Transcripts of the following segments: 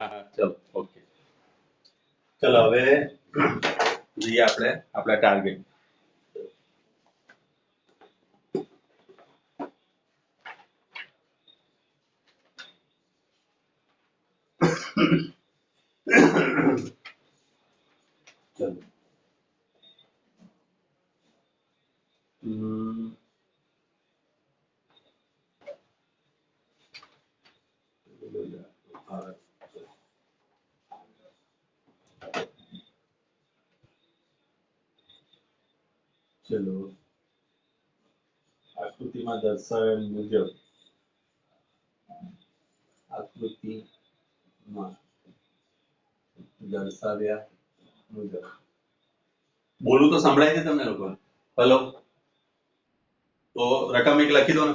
હા ચલો ઓકે ચલો હવે જઈએ આપણે આપણા ટાર્ગેટ ચલો ચલો આકૃતિમાં દર્શાવેલ મુજબ આકૃતિમાં દર્શાવ્યા મુજબ બોલું તો સંભળાય છે તમને લોકો? હેલો, તો રકમ એક લખી દો ને.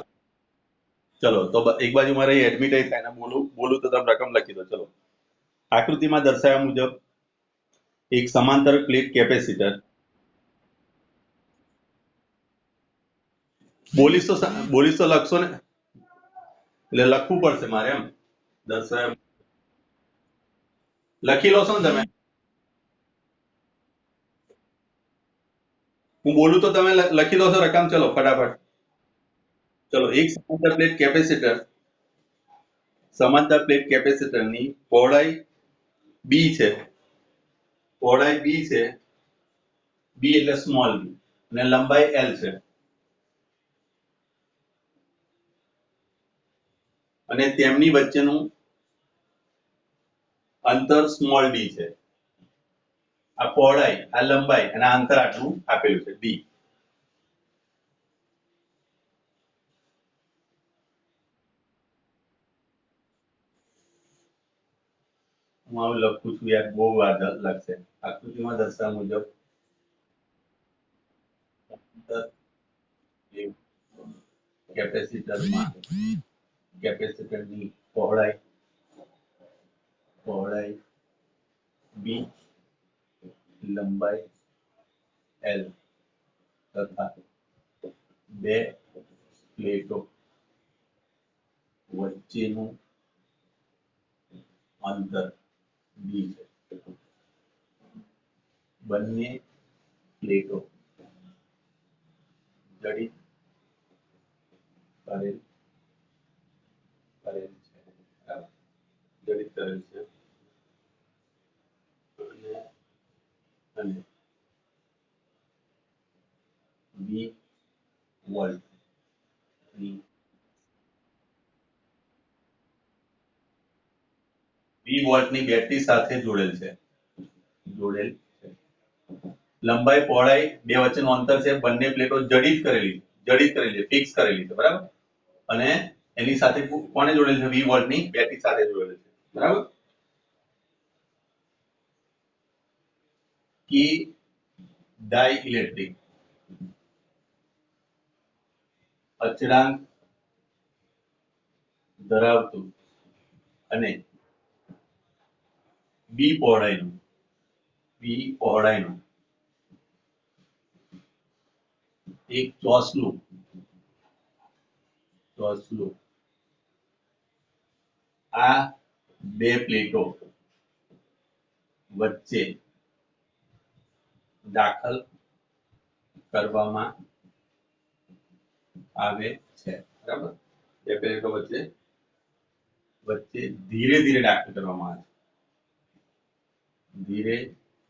ચલો તો એક બાજુ મારે એડમિટ થાય ને બોલું બોલું તો તમે રકમ લખી દો. ચલો આકૃતિમાં દર્શાવ્યા મુજબ એક સમાંતર પ્લેટ કેપેસિટર બોલીશ તો લખશો ને, એટલે લખવું પડશે મારે એમ. દર્શાવ્યા લખી લો છો ને તમે? હું બોલું તો તમે લખી દો છો રકમ. ચલો ફટાફટ. ચલો એક સમાંતર પ્લેટ કેપેસિટરની પહોળાઈ બી છે. પહોળાઈ બી છે, બી એટલે સ્મોલ બી, અને લંબાઈ એલ છે. અને તેમની વચ્ચેનું અંતર સ્મોલ ડી છે. આ પહોળાઈ, આ લંબાઈ અને આ અંતર આટલું આપેલું છે ડી. હું આવું લખું છું યાર, બહુ વાર લાગશે. આકૃતિમાં દર્શાવ્યા મુજબ કેપેસિટરની પહોળાઈ બી, લંબાઈ એલ તથા બે પ્લેટો વચ્ચેનું અંતર બી છે. બંને પ્લેટો જડિત કરેલ છે. બરાબર? જડિત કરેલ છે અને વી વોલ્ટની બેટરી સાથે જોડેલ છે. લંબાઈ પહોળાઈ બે વચ્ચેનું અંતર છે. બંને પ્લેટો જડિત કરેલી છે, ફિક્સ કરેલી છે. બરાબર? અને એની સાથે કોને જોડેલ છે? વી વોલ્ટની બેટરી સાથે જોડેલ છે. બરાબર? કે ડાઇલેક્ટ્રિક અચળાંક ધરાવતું અને બી પહોળાઈનું એક ચોસલું આ બે પ્લેટો વચ્ચે દાખલ કરવામાં આવે છે. બરાબર? બે પ્લેટો વચ્ચે ધીરે ધીરે દાખલ કરવામાં આવે છે. ધીરે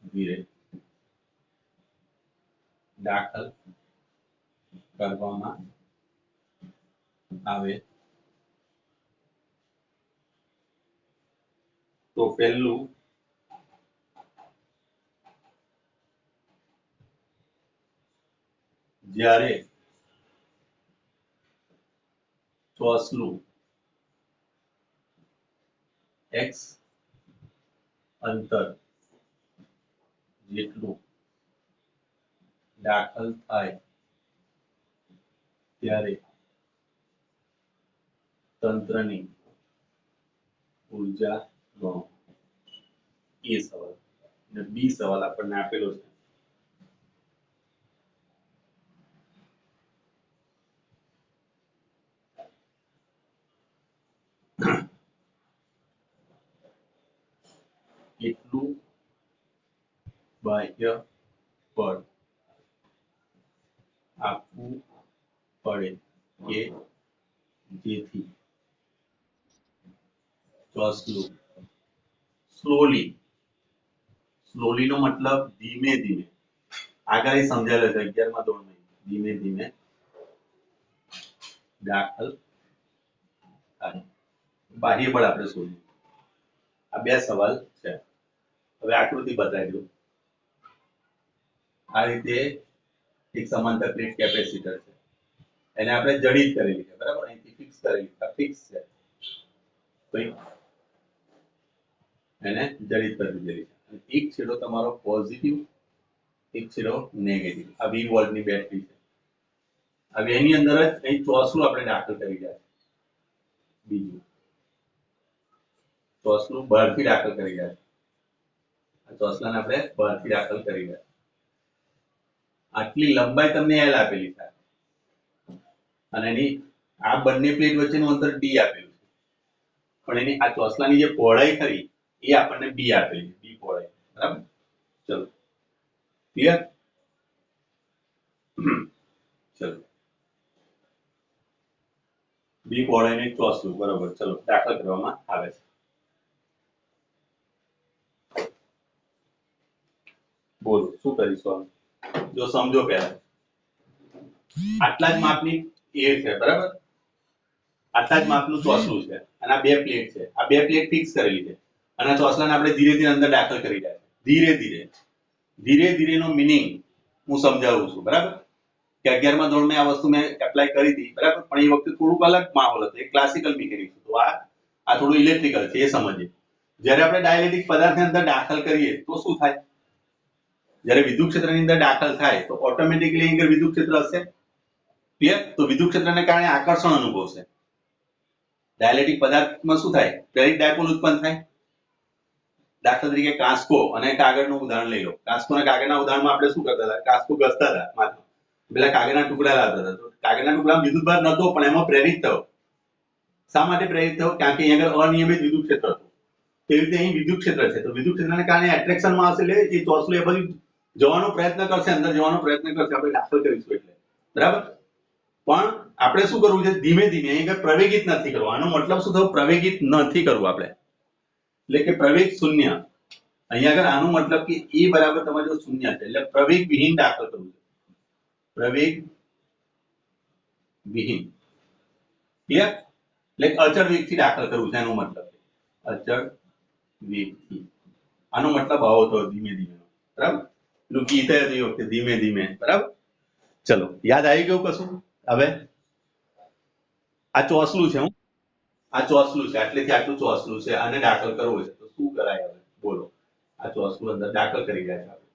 ધીરે દાખલ કરવામાં આવે તો પહેલું જ્યારે ચોસલું x અંતર જેટલું દાખલ થાય ત્યારે તંત્રની ઉર્જા ગણો. એ સવાલ. અને બી સવાલ આપણને આપેલો છે. એટલું બાહ્ય બળ આપવું પડે કે જેથી ચોસલું સ્લોલી, સ્લોલી નો મતલબ ધીમે ધીમે, આગળ એ સમજાયેલો છે 11મા ધોરણમાં, ધીમે ધીમે દાખલ થાય. બાહ્ય બળ આપણે શોધ્યું. આ બે સવાલ છે. હવે આકૃતિ બતાવી દઉં. આ રીતે એક સમાંતર પ્લેટ કેપેસિટર છે, એને આપણે જડિત કરેલી છે, બરાબર, અહીંથી ફિક્સ કરેલી છે, ફિક્સ છે, તો એને જડિત કરી દીધેલી છે. અને એક છેડો તમારો પોઝિટિવ, એક છેડો નેગેટિવ. આ 20 વોલ્ટની બેટરી છે. હવે એની અંદર જ અહીં ચોસલું આપણે દાખલ કરી રહ્યા છે. બીજું ચોસલું બહારથી દાખલ કરી રહ્યા છે. ચોસલાને આપણે બહારથી દાખલ કરી રહ્યા. આટલી લંબાઈ તમને એલ આપેલી છે અને એની આ બંને પ્લેટ વચ્ચેનું અંતર ડી આપેલું છે, પણ એની આ ચોસલાની જે પહોળાઈ ખરી એ આપણને બી આપેલી છે, બી પહોળાઈ, બરાબર. ચલો ક્લિયર. ચલો બી પહોળાઈને ચોસલું, બરાબર. ચલો દાખલ કરવામાં આવે છે. બોલો શું કરીશું? જો સમજો પહેલા આટલા જ માપની એ છે, બરાબર, આટલા જ માપનું ચોસલું છે અને આ બે પ્લેટ છે. આ બે પ્લેટ ફિક્સ કરેલી છે અને ચોસલાને આપણે ધીરે ધીરે અંદર દાખલ કરી રહ્યા છે. ધીરે ધીરે, ધીરે ધીરે નો મિનિંગ હું સમજાવું છું, બરાબર, કે 11મા ધોરણમાં આ વસ્તુ મેં એપ્લાય કરી હતી, બરાબર, પણ એ વખતે થોડુંક અલગ માહોલ હતો, એ ક્લાસિકલ મિકેનિક્સ હતું. આ થોડું ઇલેક્ટ્રિકલ છે, એ સમજીએ. જ્યારે આપણે ડાયલેક્ટ્રિક પદાર્થની અંદર દાખલ કરીએ તો શું થાય? જ્યારે વિદ્યુત ક્ષેત્રની અંદર દાખલ થાય તો ઓટોમેટિકલી અહીં વિદ્યુત ક્ષેત્ર હશે. ક્લિયર? તો વિદ્યુત ક્ષેત્રને કારણે આકર્ષણ અનુભવશે. ડાયલેક્ટ્રિક પદાર્થમાં શું થાય? દરેક ડાયપોલ ઉત્પન્ન થાય. દાખલા તરીકે કાંસકો અને કાગળનું ઉદાહરણ લઈ લો. કાંસકો અને કાગળના ઉદાહરણમાં આપણે શું કરતા હતા? કાંસકો ઘસતા હતા માત્ર, પેલા કાગળના ટુકડા લાવતા હતા. તો કાગળના ટુકડામાં વિદ્યુતભાર નતો, પણ એમાં પ્રેરિત થયો. શા માટે પ્રેરિત થયો? કારણ કે અહીં આગળ અનિયમિત વિદ્યુત ક્ષેત્ર હતું. તેવી રીતે અહીં વિદ્યુત ક્ષેત્ર છે, તો વિદ્યુત ક્ષેત્રને કારણે એટ્રેક્શનમાં આવશે, એટલે એ ચોસલું એ બધું જવાનો પ્રયત્ન કરશે, અંદર જવાનો પ્રયત્ન કરશે. આપણે દાખલ કરીશું એટલે, બરાબર. પણ આપણે શું કરવું છે? ધીમે ધીમે. અહીં પ્રવેગિત નથી કરવું. આનો મતલબ શું થયો? પ્રવેગિત નથી કરવું આપણે, એટલે કે પ્રવેગ શૂન્ય. અહીંયા આગળ આનો મતલબ કે એ બરાબર તમારે જો શૂન્ય છે, એટલે પ્રવેગ વિહીન દાખલ કરવું છે. પ્રવેગ વિહીન. ક્લિયર? એટલે અચળ વેગથી દાખલ કરવું છે, એનો મતલબ અચળ વેગથી. આનો મતલબ આવો થયો, ધીમે ધીમે, બરાબર. પેલું ગીત હતું એ વખતે, ધીમે ધીમે, બરાબર. ચલો યાદ આવી ગયું કશું? હવે આ ચોસલું છે, આ ચોસલું છે, આટલેથી આટલું ચોસલું છે, આને દાખલ કરવું છે તો શું કરાય? હવે બોલો. આ ચોસલું અંદર દાખલ કરી રહ્યા છે.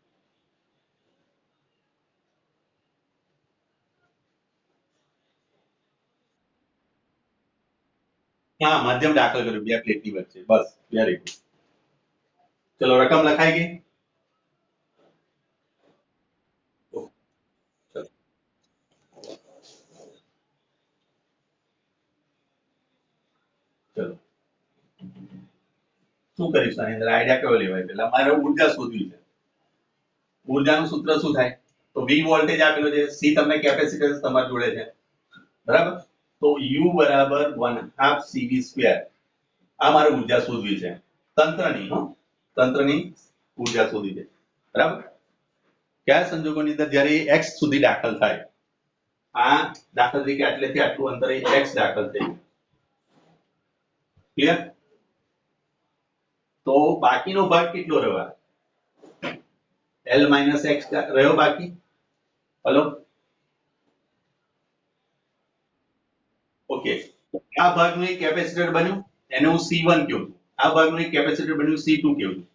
હા, માધ્યમ દાખલ કર્યું બે પ્લેટની વચ્ચે, બસ. Very good. ચલો રકમ લખાઈ ગઈ. ચલો શું કરીશું આની અંદર? આઈડિયા કયો લેવાય? પેલા મારે ઉર્જા શોધવી છે. ઉર્જાનું સૂત્ર શું થાય? તો V વોલ્ટેજ આપેલો છે, C તમને કેપેસિટન્સ તમારી જોડે છે, બરાબર. તો U બરાબર 1/2 CV². આ મારે ઉર્જા શોધવી છે, તંત્રની, તંત્રની ઉર્જા શોધવી છે, બરાબર. કયા સંજોગોની અંદર જ્યારે x સુધી દાખલ થાય? આ દાખલ તરીકે આટલેથી આટલું અંતર x દાખલ થઈ, ક્લિયર? તો બાકીનો ભાગ કેટલો રહ્યો? L - x રહ્યો બાકી. Hello, okay. આ ભાગનું એક કેપેસિટર બન્યું, એને હું C1 કહું છું. આ ભાગનું એક કેપેસિટર બન્યું, C2 કહું છું.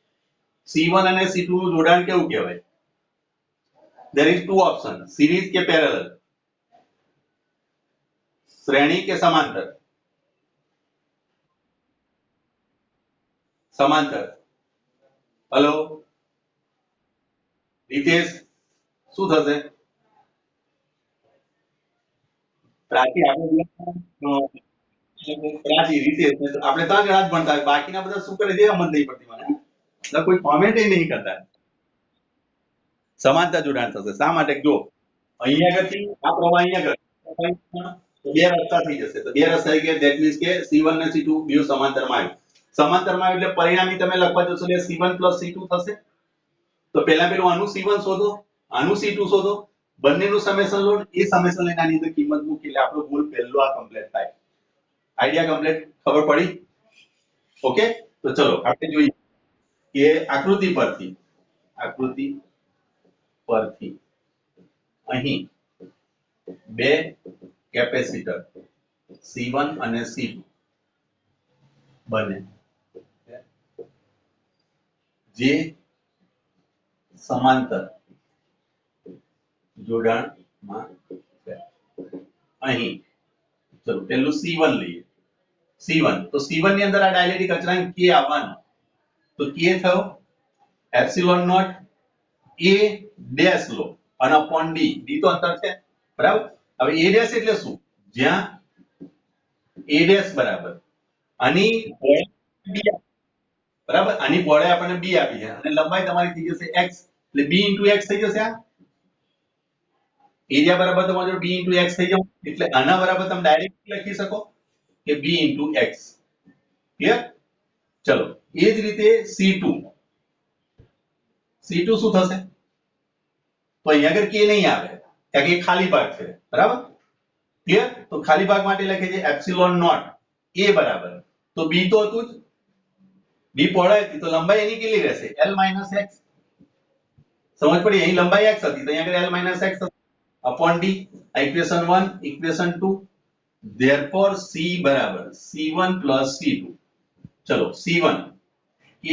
C1 અને C2 નું જોડાણ કેવું કહેવાય? there is two option, series કે parallel, શ્રેણી કે સમાંતર? સમાંતર. હલો રીતેશ, શું થશે? પ્રાચી આપણે પ્રાચી રીતેશ આપણે ત્રણ જણા જ ભણતા, બાકીના બધા શું કરે છે સમજ નહીં પડતી મને. એટલે કોઈ કોમેન્ટ નહીં કરતા. સમાનતા જોડાણ થશે. શા માટે? જો અહીંયા આગળથી આ પ્રવાહ અહીંયા આગળ તો બે રસ્તા થઈ જશે. તો બે રસ્તા થઈ ગયા, that means કે C1 ને C2 બેવ સમાંતરમાં આવ્યું. સમાંતરમાં આવ્યું એટલે પરિણામી તમે લખવા જશો એટલે C1 C2 થશે. તો પહેલા પેલું આનું C1 શોધો, આનું C2 શોધો, બંનેનું સમેશન લો, એ સમેશન લઈને આની અંદર કિંમત મૂકી એટલે આપણો ગોલ પહેલો આ કમ્પ્લીટ થાય. Idea complete? ખબર પડી? ઓકે, તો ચલો આપણે જોઈએ કે આકૃતિ પરથી અહીં બે કેપેસિટર C1 અને C2 બને જે સમાંતર જોડાણમાં છે. અહીં ચલો પહેલું C1 લઈએ. C1 તો C1 ની અંદર આ ડાયલેક્ટ્રિક અચળાંક K આવવાનો. તો K થયો એપ્સિલોન નોટ A ડેશ લો અને અપોન D. D તો અંતર છે, બરાબર? હવે A ડેશ એટલે શું? જ્યાં A ડેશ બરાબર આની B, બરાબર, આની પહોળાઈ આપણને B આપી છે અને લંબાઈ તમારી થઈ જશે x, એટલે B x થઈ જશે. આ એરિયા બરાબર તમારો B x થઈ જશે. એટલે આના બરાબર તમે ડાયરેક્ટ લખી શકો કે B x. ક્લિયર? ચલો એ જ રીતે C2 શું થશે? તો અહીંયા આગળ k નહીં આવે કારણ કે ખાલી ભાગ છે, બરાબર? ક્લિયર? તો ખાલી ભાગ માટે લખે છે એપ્સિલોન નોટ a બરાબર, તો b તો હતું જ, b પહોળાઈ હતી તો લંબાઈ એની કેટલી રહેશે? l - x. સમજ પડી? અહીં લંબાઈ x હતી તો અહીંયા આગળ l - x upon d. Equation 1 equation 2 therefore c બરાબર c1 c2. ચલો c1 k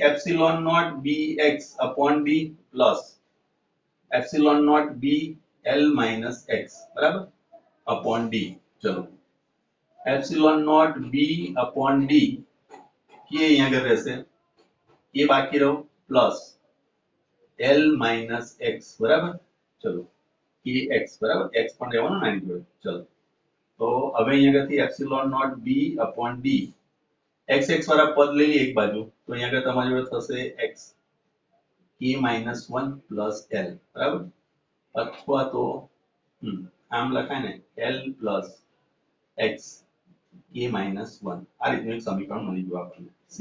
epsilon naught bx upon d plus epsilon naught b l - x બરાબર અપોન d. ચલો epsilon naught b upon d k અહીંયા આગળ રહેશે, k બાકી રહ્યો plus l - x બરાબર. ચલો kx બરાબર, x પણ રહેવાનો ને આની જોડે. ચલો તો હવે અહીંયા આગળથી epsilon naught b upon d x વાળા પદ લઈ લઈએ એક બાજુ તો અહીંયા આગળ તમારી જોડે થશે x k - 1 પ્લસ l બરાબર, અથવા તો આમ લખાય ને l પ્લસ x k - 1. આ રીતનું એક સમીકરણ મળી ગયું આપણને c.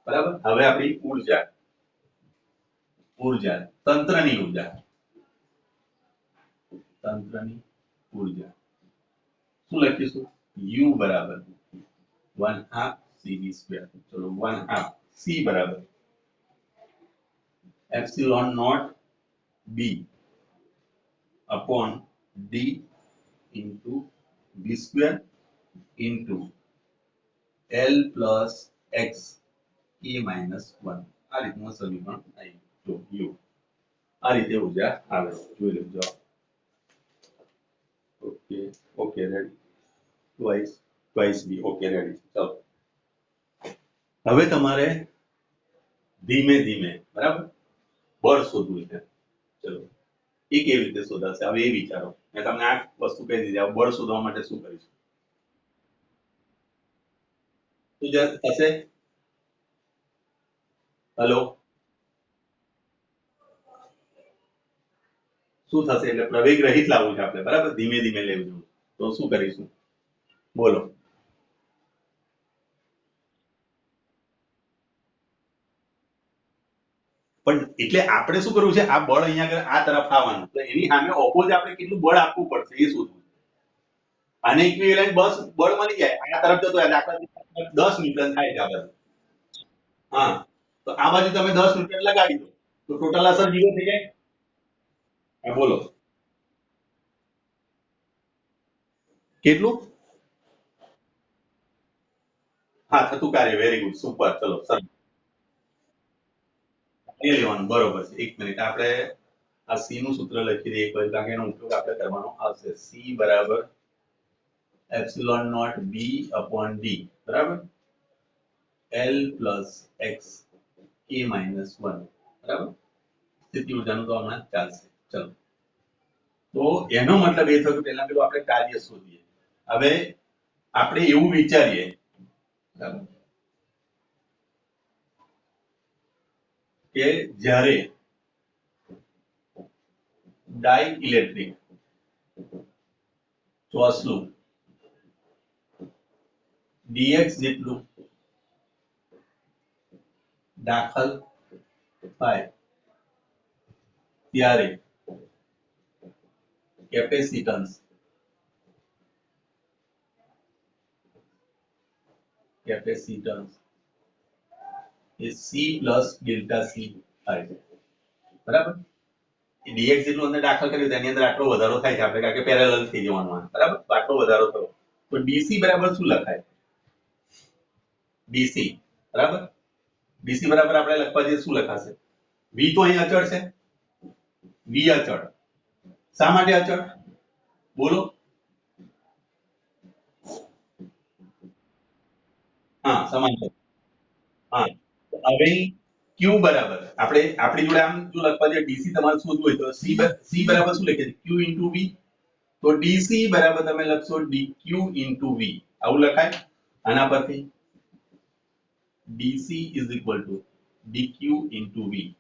બરાબર. હવે આપણી ઊર્જા તંત્રની ઊર્જા શું લખીશું? u બરાબર 1/2 cv². ચલો 1/2 c બરાબર epsilon naught b upon d into v² into l plus x k - 1. આ રીતનું સમીકરણ આવી ગયું. u આ રીતે ઊર્જા આવે. જોઈ લેજો. Okay ready. ટ્વાઇસ બી ઓકે રેડી. ચલો હવે તમારે ધીમે ધીમે બરાબર બળ શોધવું છે. ચલો એ કેવી રીતે શોધાશે હવે એ વિચારો. મેં તમને આ વસ્તુ કહી દીધી. હવે બળ શોધવા માટે શું કરીશું? શું થશે? હેલો, શું થશે? એટલે પ્રવેગ રહિત લાવવું છે આપણે, બરાબર? ધીમે ધીમે લેવું. તો શું કરીશું? બોલો. પણ એટલે આપણે શું કરવું છે? આ બળ અહીંયા આગળ આ તરફ આવવાનું, તો એની સામે ઓપોઝિટ આપણે કેટલું બળ આપવું પડશે એ શોધવું. આને ઇક્વિવેલન્ટ બળ મળી જાય આ તરફ જતો એટલે આપણે 10 ન્યૂટન થાય છે આ બાજુ. હા, તો આ બાજુ તમે 10 ન્યૂટન લગાડી દો તો ટોટલ અસર 0 થઈ જાય. હા બોલો કેટલું? હા, થતું કાર્ય. Very good, super. ચલો સર એ લેવાનું બરોબર છે. એક મિનિટ આપણે આ c નું સૂત્ર લખી દઈએ કારણ કે એનો ઉપયોગ આપણે કરવાનો આવશે. c બરાબર epsilon naught b upon d બરાબર l પ્લસ x k - 1 બરાબર. સ્થિતિ ઊર્જાનું તો હમણાં ચાલશે. ચલો તો એનો મતલબ એ થયો કે પહેલા પેલું આપણે કાર્ય શોધીએ. હવે આપણે એવું વિચારીએ બરાબર કે જ્યારે ડાઈ ઇલેક્ટ્રિક ચોસલું dx જેટલું દાખલ થાય ત્યારે કેપેસિટન્સ એ C પ્લસ ડેલ્ટા C થાય છે બરાબર dx જેટલું અંદર દાખલ કર્યું તેની અંદર આટલો વધારો થાય છે આપણે કારણ કે પેરેલલ થઈ જવાનું આ બરાબર તો આટલો વધારો થયો તો dc બરાબર શું લખાય dc બરાબર dc બરાબર આપણે લખવા જઈએ શું લખાશે v તો અહીં અચળ છે v અચળ શા માટે અચળ બોલો હા સમાંતર હા હવે q બરાબર આપણે આપણી જોડે આમ જો લખવા જઈએ dc તમારે શોધવું હોય તો c બરાબર શું લખીએ q v તો dc બરાબર તમે લખશો dq v આવું લખાય આના પરથી dc is equal to dq into v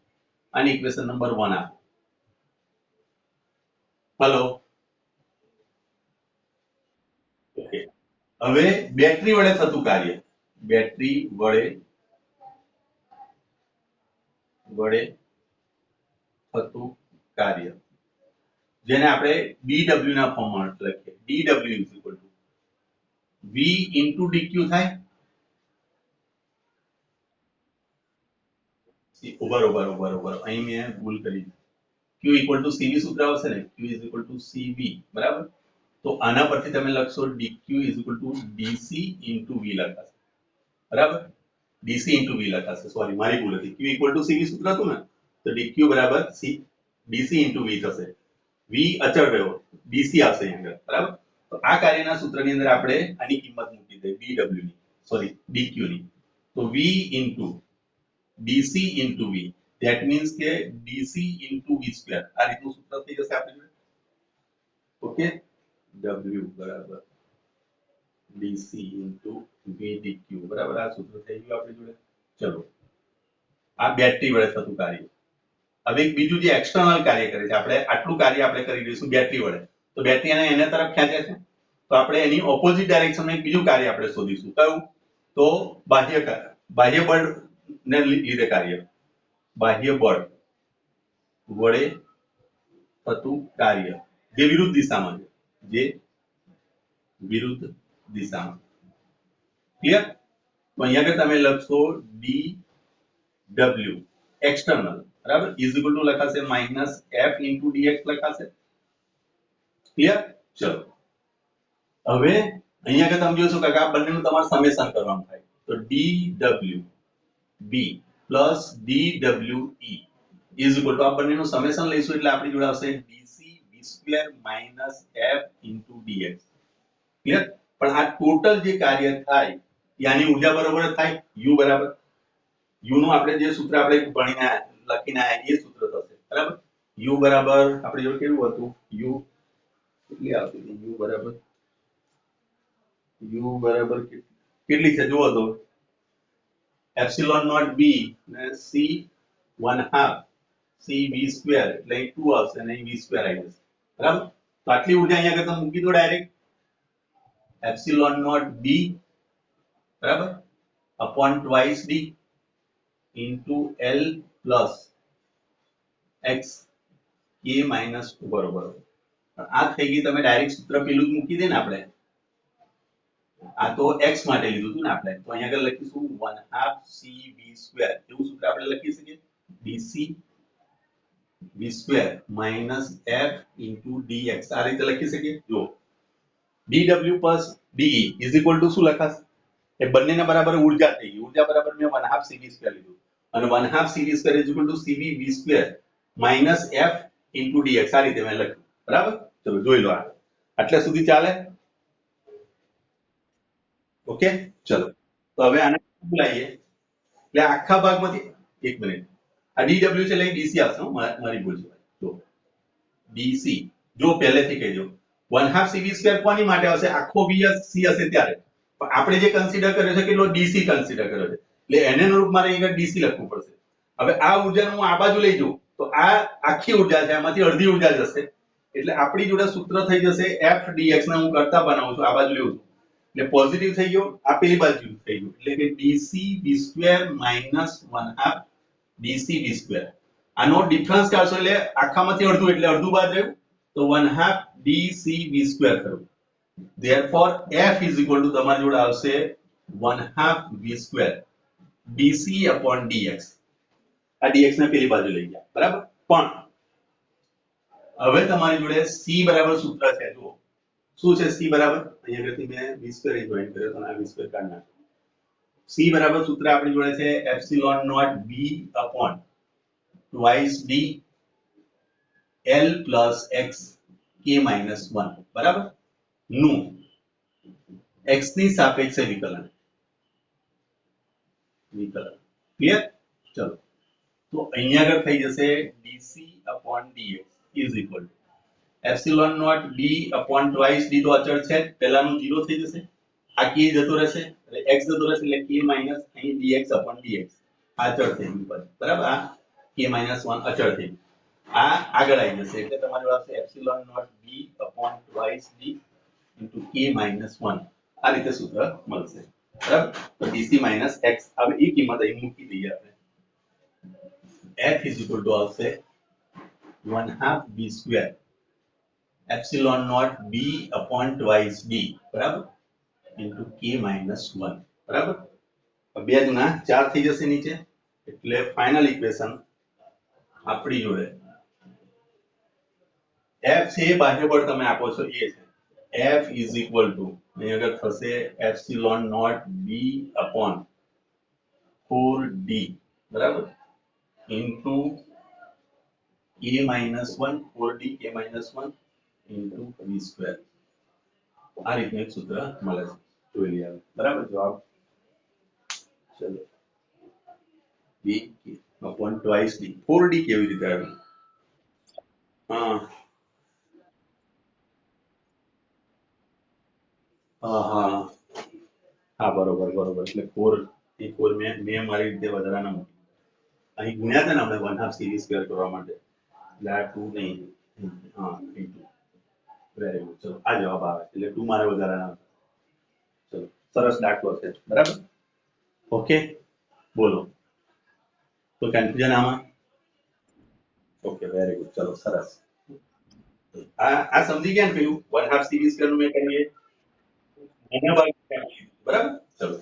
આની ઇક્વેશન નંબર 1 આપો હેલો ઓકે હવે બેટરી વડે થતું કાર્ય બેટરી વડે થતું કાર્ય જેને આપણે dw ના ફોર્મમાં લખીએ dw is equal to v into dq થાય ઉભા અહીં મેં ભૂલ કરી q equal to cv સૂત્ર આવશે ને q is equal to cv બરાબર તો આના પરથી તમે લખશો dq is equal to dc into v લખાશે બરાબર dc into v લખાશે સોરી મારી ભૂલ હતી q equal to cv સૂત્ર હતું ને તો dq બરાબર c dc into v થશે v અચળ રહ્યો dc આવશે અહીં આગળ બરાબર તો આ કાર્યના સૂત્રની અંદર આપણે આની કિંમત મૂકી દઈએ dw ની સોરી dq ની તો v into dc into v that means કે dc into v square આ રીતનું સૂત્ર થઈ જશે આપણી જોડે ઓકે w બરાબર dc into v dq બરાબર આ સૂત્ર થઈ ગયું આપણી જોડે ચલો આ બેટરી વડે થતું કાર્ય હવે એક બીજું જે એક્સટર્નલ કાર્ય કરે છે આપણે આટલું કાર્ય આપણે કરી દઈશું બેટરી વડે તો બેટરી એને તરફ ખેંચે છે તો આપણે એની ઓપોઝિટ ડાયરેક્શનમાં એક બીજું કાર્ય આપણે શોધીશું કયું તો બાહ્ય બળ ને લીધે કાર્ય બાહ્ય બળ વડે થતું કાર્ય જે વિરુદ્ધ દિશામાં છે ક્લિયર તો અહીંયા આગળ તમે લખશો dw એક્સટર્નલ બરાબર ઇઝ ઇક્વલ ટુ લખાશે -f * dx લખાશે ક્લિયર ચલો હવે અહીંયા આગળ તમે જોશો કે આ બંનેનું તમારે સમેશન કરવાનું થાય તો dw b plus dwe is equal to આ બંનેનું સમેશન લઈશું એટલે આપણી જોડે આવશે dc v² - f * dx clear પણ આ ટોટલ જે કાર્ય થાય યાની ઊર્જા બરોબર થાય u બરાબર u નું આપણે જે સૂત્ર આપણે ભણીને લખીને આયા એ સૂત્ર થશે બરાબર u બરાબર આપણે જો કેવું હતું u કેટલી આવતી હતી u બરાબર કેટલી છે જુઓ તો એપ્સિલોન નોટ b ને c 1/2 c v² એટલે 2 આવશે અને v² આવી જશે બરાબર તો આટલી ઊર્જા અહીંયા આગળ તમે મૂકી દો ડાયરેક્ટ એપ્સિલોન નોટ b બરાબર upon twice d into l plus x a minus 2 બરોબર આ થઈ ગઈ તમે ડાયરેક્ટ સૂત્ર પેલું જ મૂકી દે ને આપણે આ તો x માટે લીધું હતું ને આપણે તો અહીંયા આગળ લખીશું 1/2 c v² એવું સૂત્ર આપણે લખી શકીએ dc v² minus f into dx આ રીતે લખી શકીએ જો dw plus de is equal to શું લખાશે એ બંનેના બરાબર ઊર્જા થઈ ગઈ ઊર્જા બરાબર મેં 1/2 cv² લીધું અને 1/2 cv² is equal to cv v² minus f into dx આ રીતે મેં લખ્યું બરાબર ચલો જોઈ લો આ આટલા સુધી ચાલે ઓકે ચલો તો હવે આને બોલાઈએ એટલે આખા ભાગમાંથી એક મિનિટ આ dw છે એટલે dc આવશે મારી ભૂલ છે જો dc જો પહેલેથી કહી દો 1/2 cv² કોની માટે આવશે આખો v c હશે ત્યારે પણ આપણે જે કન્સિડર કર્યો છે કેટલો dc કન્સિડર કર્યો છે એટલે એને અનુરૂપ મારે અહીંયા dc લખવું પડશે હવે આ ઉર્જાનું હું આ બાજુ લઈ જઉં તો આ આખી ઉર્જા છે, આમાંથી અડધી ઉર્જા જશે, એટલે આપણી જોડે સૂત્ર થઈ જશે f dx ને હું કરતા બનાવું છું, આ બાજુ લેવું છું એટલે પોઝિટિવ થઈ ગયો, આ પેલી બાજુ થઈ ગયું એટલે કે dc v² minus 1/2 dc v². આનો ડિફરન્સ કાઢશો એટલે આખામાંથી અડધું એટલે અડધું બાદ રહ્યું તો 1/2 dc v² થયું. therefore f is equal to તમારી જોડે આવશે 1/2 v² dc upon dx. આ dx ને પેલી બાજુ લઈ ગયા બરાબર. પણ હવે તમારી જોડે c બરાબર સૂત્ર છે, જુઓ શું છે c બરાબર, અહીંયા આગળથી મેં v² જોઈન કર્યો તો આ v² કાઢી નાખો. c બરાબર સૂત્ર આપણી જોડે છે epsilon naught b upon twice d l plus x k minus 1 બરાબર નું x ની સાપેક્ષે વિકલન. ક્લિયર? ચલો તો અહીંયા આગળ થઈ જશે dc upon dx is equal to epsilon naught d upon twice d તો અચળ છે, પહેલાનું 0 થઈ જશે, આ k જતો રહેશે એટલે x જતો રહેશે એટલે k minus અહીં dx upon dx આ અચળ થઈ ગયું બરાબર, આ k minus 1 અચળ થઈ ગયું, આ આગળ આવી જશે એટલે તમારી પાસે epsilon naught b upon twice d into k minus 1 આ રીતે સૂત્ર મળશે બરાબર. તો dc minus x હવે એ કિંમત અહીં મૂકી દઈએ આપણે, f is equal to આવશે 1/2 b² epsilon naught b upon twice d બરાબર into k minus 1 બરાબર. 2 ગુણા 4 થઈ જશે નીચે એટલે ફાઇનલ ઇક્વેશન આપણી જોડે f છે બાહ્ય બળ તમે આપો છો એ છે f is equal to અહીં આગળ થશે epsilon naught b upon 4d બરાબર into k minus 1 4d k minus 1 into v². આ રીતનું એક સૂત્ર મળે છે, જોઈ લઈએ બરાબર. જવાબ ચલો b upon twice d 4d કેવી રીતે આવ્યું? હા હા હા હા બરોબર બરોબર એટલે 4 એ 4 મેં મારી રીતે વધારાના મૂકી, અહીં ગુણ્યા હતા ને આપણે 1/2 સીરીઝ સ્ક્વેર કરવા માટે એટલે આ 2 નહીં, હા into વેરી ગુડ. ચલો આ જવાબ આવે એટલે 2 મારે વધારાના. ચલો સરસ દાખલો છે બરાબર. ઓકે બોલો તો કન્ફ્યુઝન આમાં? Okay very good. ચલો સરસ. આ સમજી ગયા ને પેલું 1/2 સીરીઝ સ્ક્વેર નું મેં કરીએ એના બરાબર. ચલો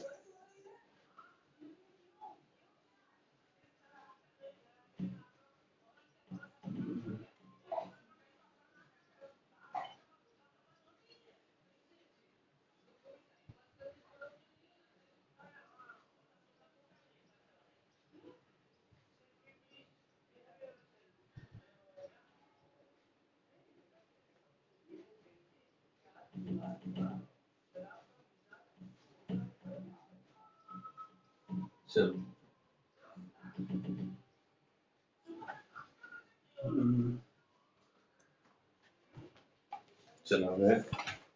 ચલો ચલો હવે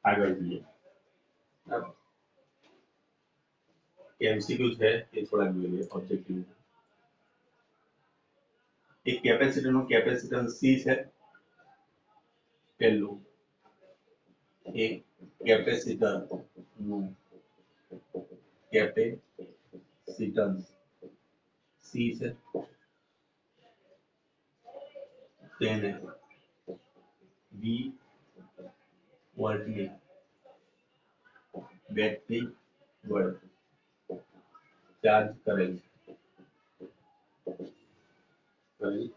આગળ જઈએ. એમસીક્યુ છે એ થોડા જોઈ લઈએ ઓબ્જેક્ટિવ. એક કેપેસિટર નું કેપેસિટન્સ સી છે પહેલું, એક કેપેસિટર નું કેપેસિટન્સ સી છે, તેને 20 વોલ્ટની બેટરી વડે ચાર્જ કરેલ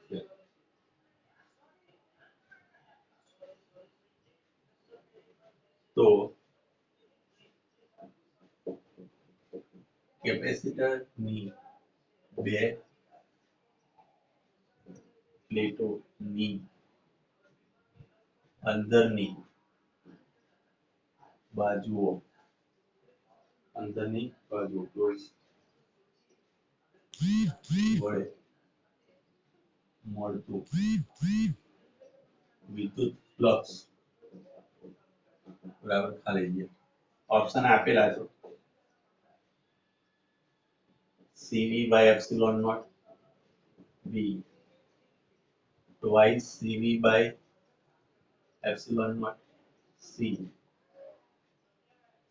છે. તો કેપેસિટરની બે પ્લેટોની અંદરની બાજુઓ વડે મળતું વિદ્યુત ફ્લક્સ બરાબર. ખાલી જગ્યા ઓપ્શન આપેલા છે CV by epsilon naught V twice CV by epsilon naught C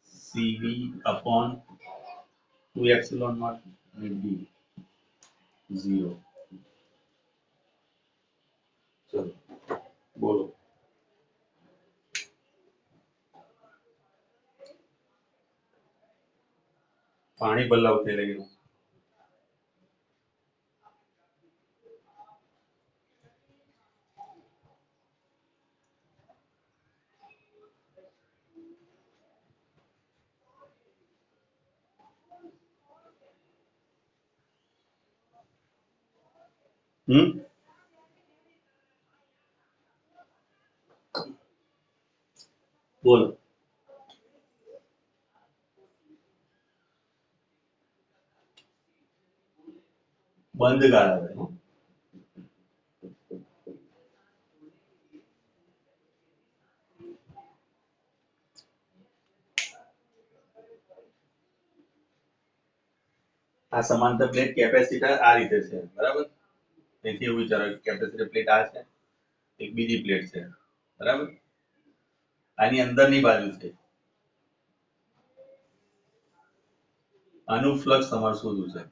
CV upon 2 epsilon naught D 0. चलो बोलो पानी बदलाव થઈ રહ્યું બોલો બંધ ગાળા હોય આ સમાંતર પ્લેટ કેપેસિટર આ રીતે છે બરાબર તેથી એવું વિચારો કે કેપેસિટર પ્લેટ આ છે એક બીજી પ્લેટ છે બરાબર આની અંદરની બાજુ છે આનું ફ્લક્સ તમારે શોધવું છે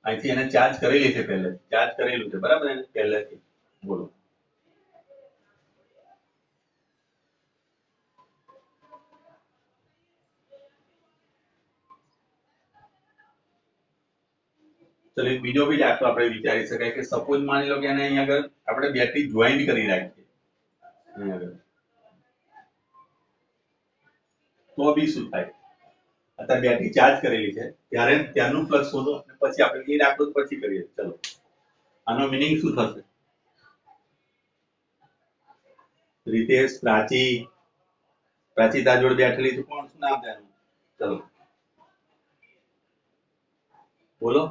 અહીંથી એને ચાર્જ કરેલી છે પહેલે ચાર્જ કરેલું છે બરાબર એને પહેલેથી બોલો ચલો એક બીજો બી દાખલો આપણે વિચારી શકાય કે સપોઝ માની લો કે એને અહીંયા આગળ આપણે બેટરી જોઈન્ટ કરી રાખીએ અહીંયા આગળ તો બી શું થાય અત્યારે બેટરી ચાર્જ કરેલી છે ત્યારે ત્યાંનું ફ્લક્સ શોધો અને પછી આપણે એ દાખલો પછી કરીએ ચલો આનો મીનિંગ શું થશે રીતેશ પ્રાચી તાર જોડે બેઠેલી છે કોણ શું નામ છે એનું ચલો બોલો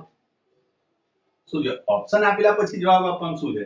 શું છે ઓપ્શન આપેલા પછી જવાબ આપવાનું શું છે